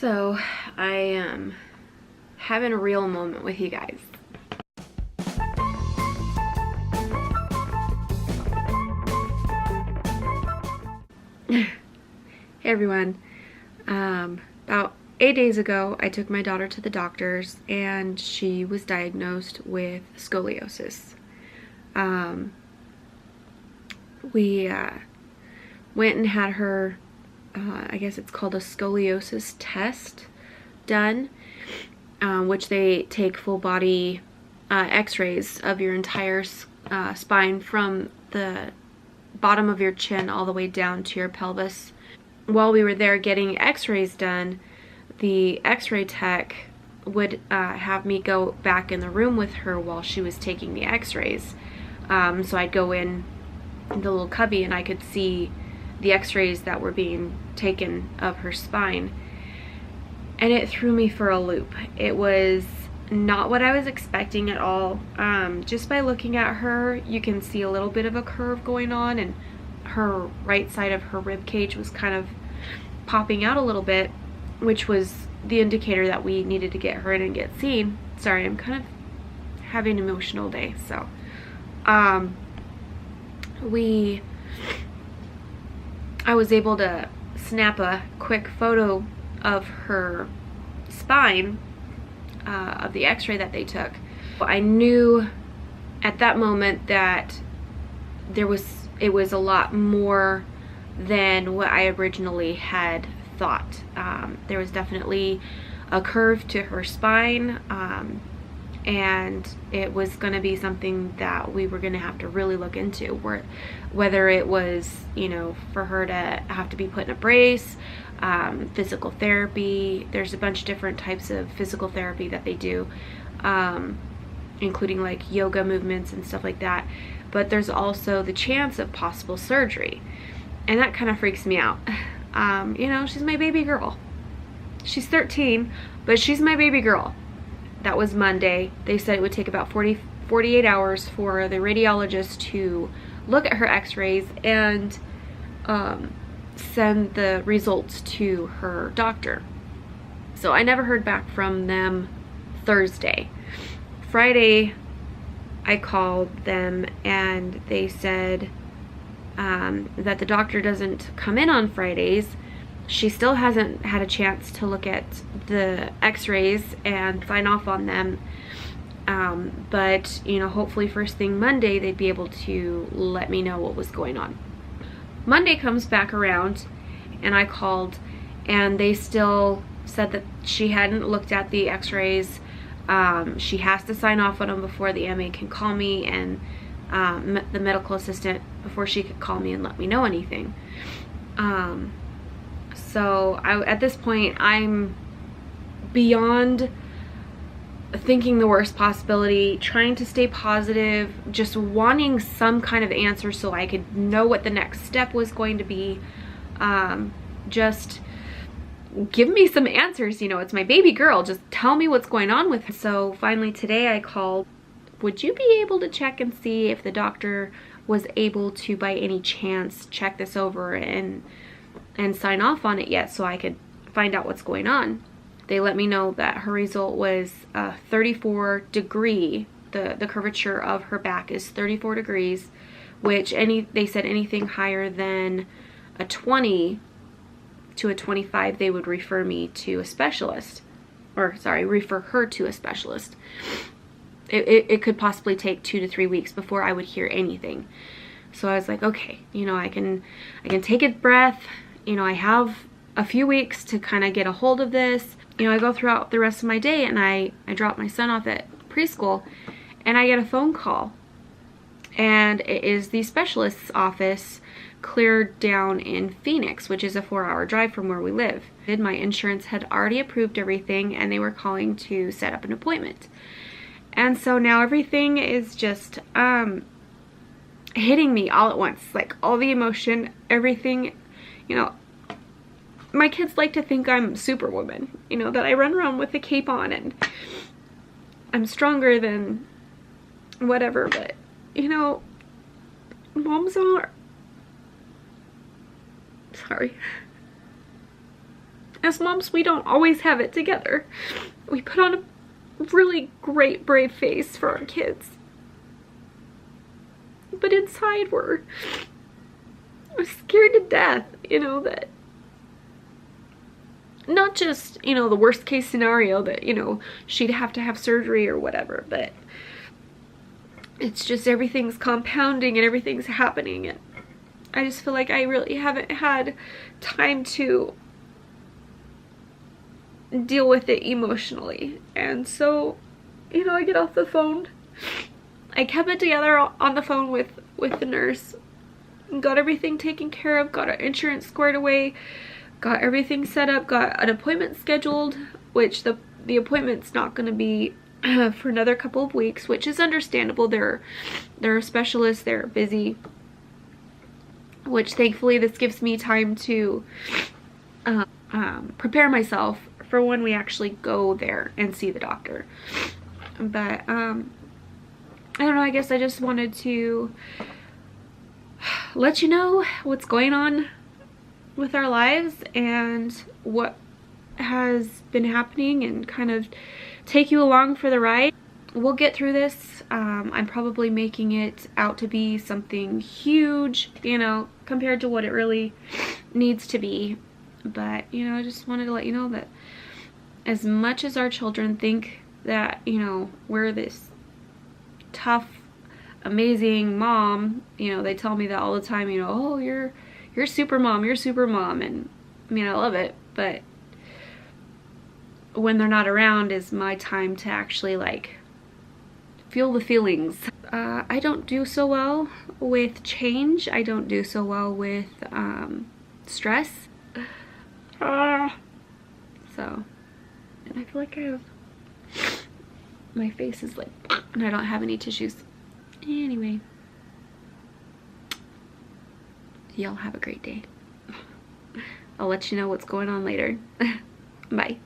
So I am having a real moment with you guys. Hey everyone. About 8 days ago, I took my daughter to the doctors and she was diagnosed with scoliosis. We went and had her, I guess it's called a scoliosis test done, which they take full body x-rays of your entire spine from the bottom of your chin all the way down to your pelvis. While we were there getting x-rays done, the x-ray tech would have me go back in the room with her while she was taking the x-rays. So I'd go in the little cubby and I could see the x-rays that were being taken of her spine. And it threw me for a loop. It was not what I was expecting at all. Just by looking at her, you can see a little bit of a curve going on, and her right side of her rib cage was kind of popping out a little bit, which was the indicator that we needed to get her in and get seen. Sorry, I'm kind of having an emotional day. So I was able to snap a quick photo of her spine, of the x-ray that they took. I knew at that moment that it was a lot more than what I originally had thought. There was definitely a curve to her spine, and it was going to be something that we were going to have to really look into, whether it was, you know, for her to have to be put in a brace, physical therapy. There's a bunch of different types of physical therapy that they do, including like yoga movements and stuff like that. But there's also the chance of possible surgery, and that kind of freaks me out. You know, she's my baby girl. She's 13, but she's my baby girl. That was Monday. They said it would take about 48 hours for the radiologist to look at her x-rays and send the results to her doctor. So I never heard back from them Thursday. Friday, I called them and they said that the doctor doesn't come in on Fridays. She still hasn't had a chance to look at the x-rays and sign off on them. But, you know, hopefully first thing Monday, they'd be able to let me know what was going on. Monday comes back around and I called and they still said that she hadn't looked at the x-rays. She has to sign off on them before the MA can call me, and the medical assistant before she could call me and let me know anything. So at this point, I'm beyond thinking the worst possibility, trying to stay positive, just wanting some kind of answer so I could know what the next step was going to be. Just give me some answers, you know, it's my baby girl, just tell me what's going on with her. So finally today I called, would you be able to check and see if the doctor was able to by any chance check this over and sign off on it yet so I could find out what's going on. They let me know that her result was 34 degree. The curvature of her back is 34 degrees, which they said anything higher than a 20 to a 25, they would refer me to a specialist, or sorry, refer her to a specialist. It could possibly take 2 to 3 weeks before I would hear anything. So I was like, okay, you know, I can take a breath. You know, I have a few weeks to kind of get a hold of this. You know, I go throughout the rest of my day and I drop my son off at preschool and I get a phone call. And it is the specialist's office cleared down in Phoenix, which is a 4-hour drive from where we live. My insurance had already approved everything and they were calling to set up an appointment. And so now everything is just hitting me all at once, like all the emotion, everything. You know, my kids like to think I'm Superwoman, you know, that I run around with a cape on and I'm stronger than whatever, but you know, moms are, sorry, As moms, we don't always have it together. We put on a really great, brave face for our kids. But inside we're scared to death, you know, that not just, you know, the worst case scenario that, you know, she'd have to have surgery or whatever, but it's just everything's compounding and everything's happening, and I just feel like I really haven't had time to deal with it emotionally. And so, you know, I get off the phone. I kept it together on the phone with the nurse, got everything taken care of, got our insurance squared away, got everything set up, got an appointment scheduled, which the appointment's not going to be for another couple of weeks, which is understandable. They're a specialist, they're busy, which thankfully this gives me time to prepare myself for when we actually go there and see the doctor. But I don't know, I guess I just wanted to let you know what's going on with our lives and what has been happening, and kind of take you along for the ride. We'll get through this. I'm probably making it out to be something huge, you know, compared to what it really needs to be. But, you know, I just wanted to let you know that as much as our children think that, you know, we're this tough, amazing mom, you know, they tell me that all the time, you know, oh, you're super mom, you're super mom. And I mean, I love it, but when they're not around is my time to actually like feel the feelings. I don't do so well with change. I don't do so well with stress. So, and I feel like I have, my face is like, and I don't have any tissues. Anyway, y'all have a great day. I'll let you know what's going on later. Bye.